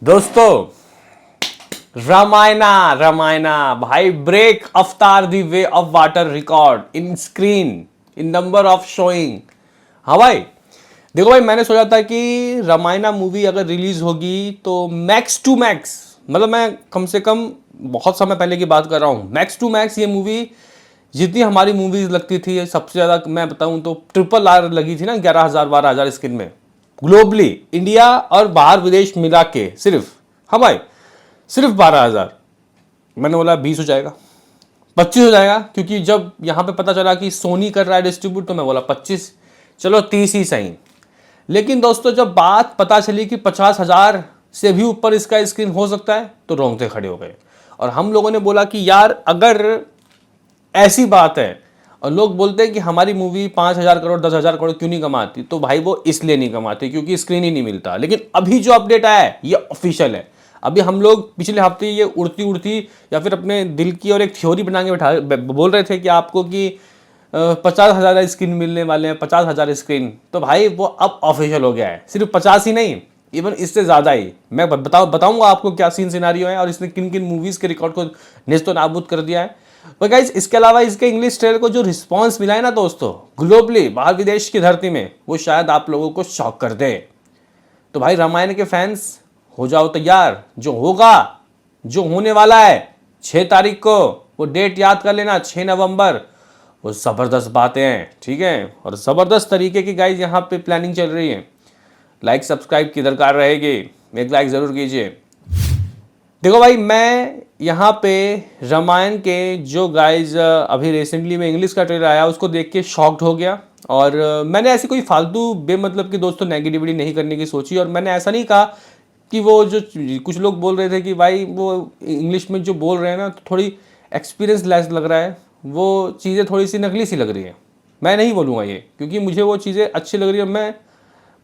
दोस्तों रामायणा रामायणा भाई break Avatar the way of water record in screen in number of showing. हाँ भाई देखो भाई, मैंने सोचा था कि रामायणा मूवी अगर रिलीज होगी तो मैक्स टू मैक्स, मतलब मैं कम से कम बहुत समय पहले की बात कर रहा हूँ, मैक्स टू मैक्स ये मूवी जितनी हमारी मूवीज लगती थी सबसे ज़्यादा मैं बताऊं तो RRR लगी थी ना, 11,000 12,000 स्क्रीन में ग्लोबली, इंडिया और बाहर विदेश मिला के सिर्फ। हाँ भाई सिर्फ 12,000। मैंने बोला 20 हो जाएगा, 25 हो जाएगा, क्योंकि जब यहाँ पे पता चला कि सोनी कर रहा है डिस्ट्रीब्यूट तो मैं बोला 25, चलो 30 ही सही। लेकिन दोस्तों जब बात पता चली कि 50,000 से भी ऊपर इसका स्क्रीन हो सकता है तो रोंगटे खड़े हो गए। और हम लोगों ने बोला कि यार अगर ऐसी बात है और लोग बोलते हैं कि हमारी मूवी 5,000 करोड़ 10,000 करोड़ क्यों नहीं कमाती, तो भाई वो इसलिए नहीं कमाती क्योंकि स्क्रीन ही नहीं मिलता। लेकिन अभी जो अपडेट आया है ये ऑफिशियल है। अभी हम लोग पिछले हफ्ते ये उड़ती उड़ती या फिर अपने दिल की और एक थ्योरी बना के बैठा बोल रहे थे कि आपको कि 50,000 स्क्रीन मिलने वाले हैं, 50,000 स्क्रीन, तो भाई वो अब ऑफिशियल हो गया है। सिर्फ 50 ही नहीं, इवन इससे ज़्यादा ही। मैं बताऊंगा आपको क्या सीन सिनारियो है और इसने किन किन मूवीज़ के रिकॉर्ड को नेस्तो नाबूद कर दिया है। पर गाइस इसके अलावा इसके इंग्लिश ट्रेलर को जो रिस्पांस मिला है ना दोस्तों ग्लोबली, बाहर विदेश की धरती में, वो शायद आप लोगों को शॉक कर दे। तो भाई रामायण के फैंस हो जाओ तैयार, जो होगा, जो होने वाला है 6 तारीख को, वो डेट याद कर लेना, 6 नवंबर। वो ज़बरदस्त बातें हैं, ठीक है, और ज़बरदस्त तरीके की गाइस यहाँ पे प्लानिंग चल रही है। लाइक सब्सक्राइब की दरकार रहेगी, एक लाइक ज़रूर कीजिए। देखो भाई मैं यहाँ पे रामायण के जो गाइज अभी रिसेंटली में इंग्लिश का ट्रेलर आया उसको देख के शॉक्ड हो गया। और मैंने ऐसी कोई फालतू बेमतलब की दोस्तों नेगेटिविटी नहीं करने की सोची। और मैंने ऐसा नहीं कहा कि वो जो कुछ लोग बोल रहे थे कि भाई वो इंग्लिश में जो बोल रहे हैं ना तो थोड़ी एक्सपीरियंस लेस लग रहा है, वो चीज़ें थोड़ी सी नकली सी लग रही है। मैं नहीं बोलूँगा ये, क्योंकि मुझे वो चीज़ें अच्छी लग रही है।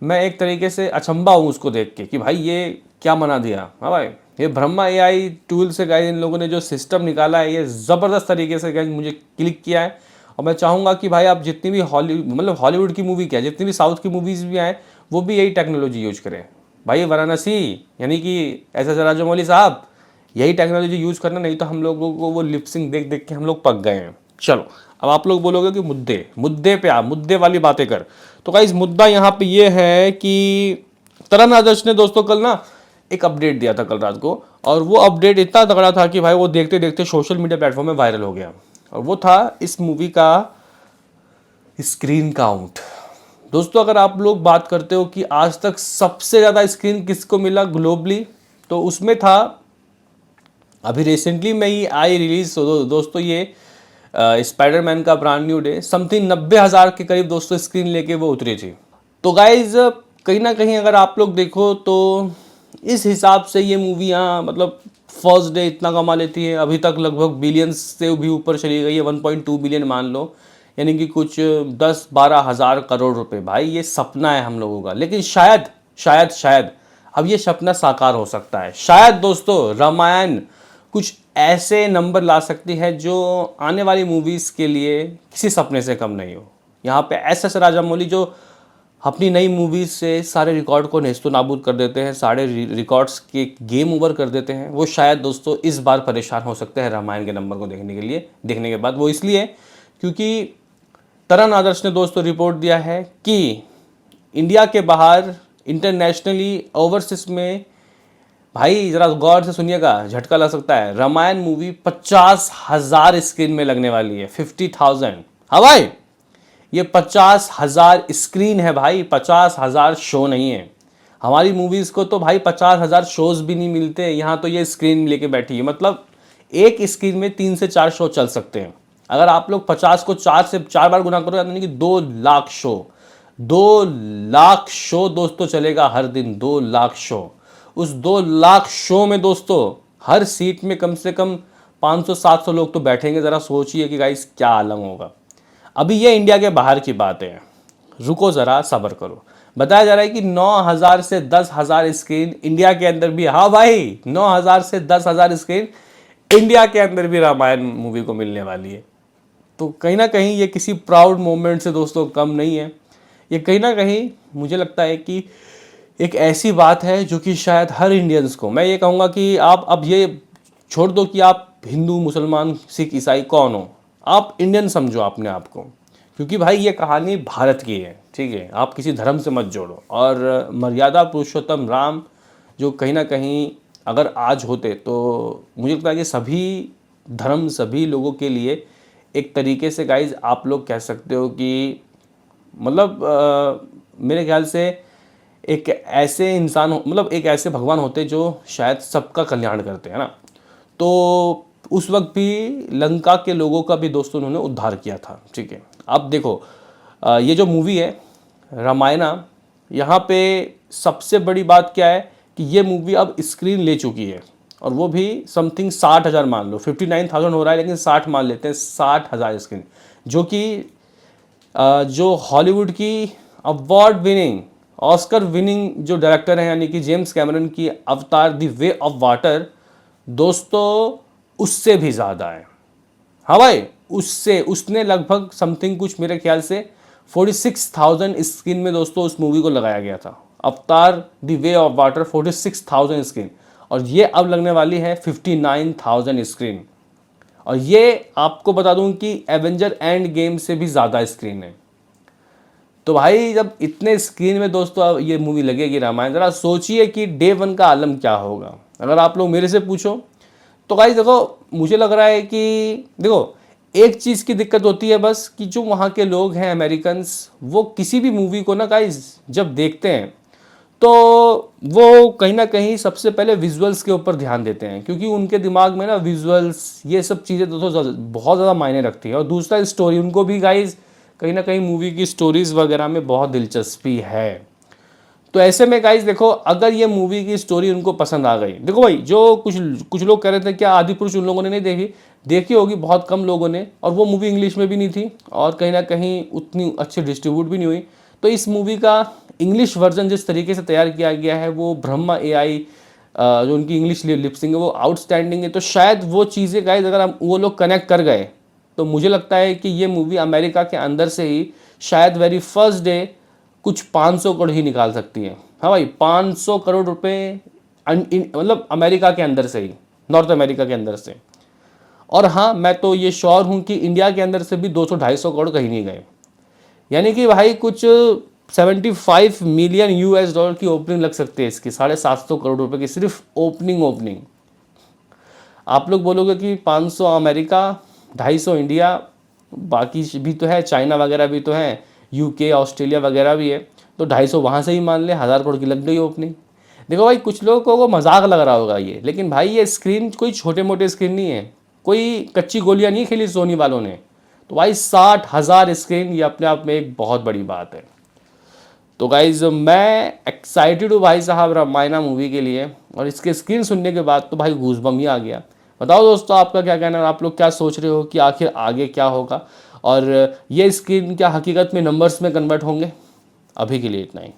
मैं एक तरीके से अचंभा हूँ उसको देख के कि भाई ये क्या बना दिया। हाँ भाई ये ब्रह्मा AI टूल से गाइज इन लोगों ने जो सिस्टम निकाला है ये ज़बरदस्त तरीके से गाइज मुझे क्लिक किया है। और मैं चाहूँगा कि भाई आप जितनी भी हॉलीवुड की मूवी क्या, जितनी भी साउथ की मूवीज़ भी आए वो भी यही टेक्नोलॉजी यूज करें। भाई वाराणसी यानी कि SS राजामौली साहब यही टेक्नोलॉजी यूज करना, नहीं तो हम लोगों को वो लिपसिंग देख देख के हम लोग पक गए हैं। चलो अब आप लोग बोलोगे कि मुद्दे पे आ, मुद्दे वाली बातें कर। तो गाइस मुद्दा यहाँ पे ये है कि तरण आदर्श ने दोस्तों कल ना एक अपडेट दिया था कल रात को, और वो अपडेट इतना तगड़ा था कि भाई वो देखते देखते सोशल मीडिया प्लेटफॉर्म में वायरल हो गया। और वो था इस मूवी का स्क्रीन काउंट। दोस्तों अगर आप लोग बात करते हो कि आज तक सबसे ज़्यादा स्क्रीन किसको मिला ग्लोबली, तो उसमें था अभी रिसेंटली में ही आई रिलीज दोस्तों ये स्पाइडरमैन का ब्रांड न्यू डे, समथिंग 90,000 के करीब दोस्तों स्क्रीन लेके वो उतरी थी। तो गाइज कहीं ना कहीं अगर आप लोग देखो तो इस हिसाब से ये मूवियाँ मतलब फर्स्ट डे इतना कमा लेती है, अभी तक लगभग बिलियंस से भी ऊपर चली गई है, 1.2 बिलियन मान लो, यानी कि कुछ 10-12 हज़ार करोड़ रुपए। भाई ये सपना है हम लोगों का, लेकिन शायद शायद शायद अब ये सपना साकार हो सकता है। शायद दोस्तों रामायण कुछ ऐसे नंबर ला सकती है जो आने वाली मूवीज़ के लिए किसी सपने से कम नहीं हो। यहाँ पे SS राजामौली जो अपनी नई मूवीज़ से सारे रिकॉर्ड को नेस्तो नाबूद कर देते हैं, सारे रिकॉर्ड्स के गेम ओवर कर देते हैं, वो शायद दोस्तों इस बार परेशान हो सकते हैं रामायण के नंबर को देखने के बाद। वो इसलिए क्योंकि तरण आदर्श ने दोस्तों रिपोर्ट दिया है कि इंडिया के बाहर इंटरनेशनली ओवरसीज में, भाई जरा गौर से सुनिएगा, झटका लग सकता है, रामायण मूवी 50,000 स्क्रीन में लगने वाली है, 50,000। हाँ भाई ये 50,000 स्क्रीन है भाई, 50,000 शो नहीं है। हमारी मूवीज़ को तो भाई 50,000 शोज भी नहीं मिलते, यहाँ तो ये स्क्रीन लेके बैठी है। मतलब एक स्क्रीन में 3 से 4 शो चल सकते हैं। अगर आप लोग 50 को 4 से 4 बार गुना करो यानी कि 2 लाख शो, 2 लाख शो दोस्तों चलेगा हर दिन, 2 लाख शो। उस 2 लाख शो में दोस्तों हर सीट में कम से कम 500-700 लोग तो बैठेंगे। ज़रा सोचिए कि गाइस क्या आलम होगा। अभी ये इंडिया के बाहर की बात है, रुको ज़रा सब्र करो। बताया जा रहा है कि 9,000 से 10,000 स्क्रीन इंडिया के अंदर भी, हाँ भाई 9,000 से 10,000 स्क्रीन इंडिया के अंदर भी रामायण मूवी को मिलने वाली है। तो कहीं ना कहीं ये किसी प्राउड मोमेंट से दोस्तों कम नहीं है। ये कहीं ना कहीं मुझे लगता है कि एक ऐसी बात है जो कि शायद हर इंडियंस को, मैं ये कहूँगा कि आप अब ये छोड़ दो कि आप हिंदू मुसलमान सिख ईसाई कौन हो, आप इंडियन समझो अपने आप को, क्योंकि भाई ये कहानी भारत की है, ठीक है। आप किसी धर्म से मत जोड़ो। और मर्यादा पुरुषोत्तम राम जो कहीं ना कहीं अगर आज होते तो मुझे लगता है कि सभी धर्म सभी लोगों के लिए एक तरीके से गाइज आप लोग कह सकते हो कि मतलब मेरे ख्याल से एक ऐसे इंसान मतलब एक ऐसे भगवान होते जो शायद सबका कल्याण करते हैं ना। तो उस वक्त भी लंका के लोगों का भी दोस्तों उन्होंने उद्धार किया था, ठीक है। अब देखो ये जो मूवी है रामायणा, यहाँ पे सबसे बड़ी बात क्या है कि ये मूवी अब स्क्रीन ले चुकी है, और वो भी समथिंग 60,000 मान लो, 59,000 हो रहा है लेकिन 60 मान लेते हैं, 60,000 स्क्रीन, जो कि जो हॉलीवुड की अवार्ड विनिंग ऑस्कर विनिंग जो डायरेक्टर हैं यानी कि जेम्स कैमरन की अवतार द वे ऑफ वाटर, दोस्तों उससे भी ज़्यादा है। हाँ भाई, उससे उसने लगभग समथिंग कुछ मेरे ख्याल से 46,000 स्क्रीन में दोस्तों उस मूवी को लगाया गया था। अवतार the way of water 46,000 screen, और ये अब लगने वाली है 59,000 स्क्रीन। और ये आपको बता दूं कि एवेंजर एंड गेम से भी ज़्यादा स्क्रीन है। तो भाई जब इतने स्क्रीन में दोस्तों अब ये मूवी लगेगी रामायण, ज़रा सोचिए कि डे वन का आलम क्या होगा। अगर आप लोग मेरे से पूछो तो गाइस देखो, मुझे लग रहा है कि देखो एक चीज़ की दिक्कत होती है बस कि जो वहाँ के लोग हैं अमेरिकन्स, वो किसी भी मूवी को ना गाइस जब देखते हैं तो वो कहीं ना कहीं सबसे पहले विजुअल्स के ऊपर ध्यान देते हैं, क्योंकि उनके दिमाग में ना विजुअल्स ये सब चीज़ें दोस्तों बहुत ज़्यादा मायने रखती हैं। और दूसरा स्टोरी, उनको भी गाइस कहीं ना कहीं मूवी की स्टोरीज़ वगैरह में बहुत दिलचस्पी है। तो ऐसे में गाइस देखो, अगर ये मूवी की स्टोरी उनको पसंद आ गई, देखो भाई जो कुछ लोग कह रहे थे क्या आदिपुरुष उन लोगों ने नहीं देखी, देखी होगी बहुत कम लोगों ने, और वो मूवी इंग्लिश में भी नहीं थी और कहीं ना कहीं उतनी अच्छी डिस्ट्रीब्यूट भी नहीं हुई। तो इस मूवी का इंग्लिश वर्जन जिस तरीके से तैयार किया गया है, वो ब्रह्मा एआई जो उनकी इंग्लिश लिपसिंग है वो आउटस्टैंडिंग है। तो शायद वो चीज़ें गाइस अगर हम वो लोग कनेक्ट कर गए तो मुझे लगता है कि ये मूवी अमेरिका के अंदर से ही शायद वेरी फर्स्ट डे कुछ 500 करोड़ ही निकाल सकती है। हाँ भाई, 500 करोड़ रुपए मतलब अमेरिका के अंदर से ही, नॉर्थ अमेरिका के अंदर से। और हाँ, मैं तो ये श्योर हूँ कि इंडिया के अंदर से भी 200-250 करोड़ कहीं नहीं गए। यानी कि भाई कुछ 75 मिलियन यूएस डॉलर की ओपनिंग लग सकती है इसकी, 750 करोड़ रुपए की सिर्फ ओपनिंग। आप लोग बोलोगे कि 500 अमेरिका, 250 इंडिया, बाकी भी तो है, चाइना वगैरह भी तो है, यूके ऑस्ट्रेलिया वगैरह भी है, तो 250 वहाँ से ही मान ले, 1000 करोड़ की लग गई ओपनिंग। देखो भाई कुछ लोगों को मजाक लग रहा होगा ये, लेकिन भाई ये स्क्रीन कोई छोटे मोटे स्क्रीन नहीं है, कोई कच्ची गोलियां नहीं खेली सोनी वालों ने। तो भाई 60,000 स्क्रीन ये अपने आप में एक बहुत बड़ी बात है। तो गाइज मैं एक्साइटेड हूँ भाई साहब रामायणा मूवी के लिए, और इसके स्क्रीन सुनने के बाद तो भाई गूज़बम्प ही आ गया। बताओ दोस्तों आपका क्या कहना है, आप लोग क्या सोच रहे हो कि आखिर आगे क्या होगा, और ये स्क्रीन क्या हकीकत में नंबर्स में कन्वर्ट होंगे। अभी के लिए इतना ही।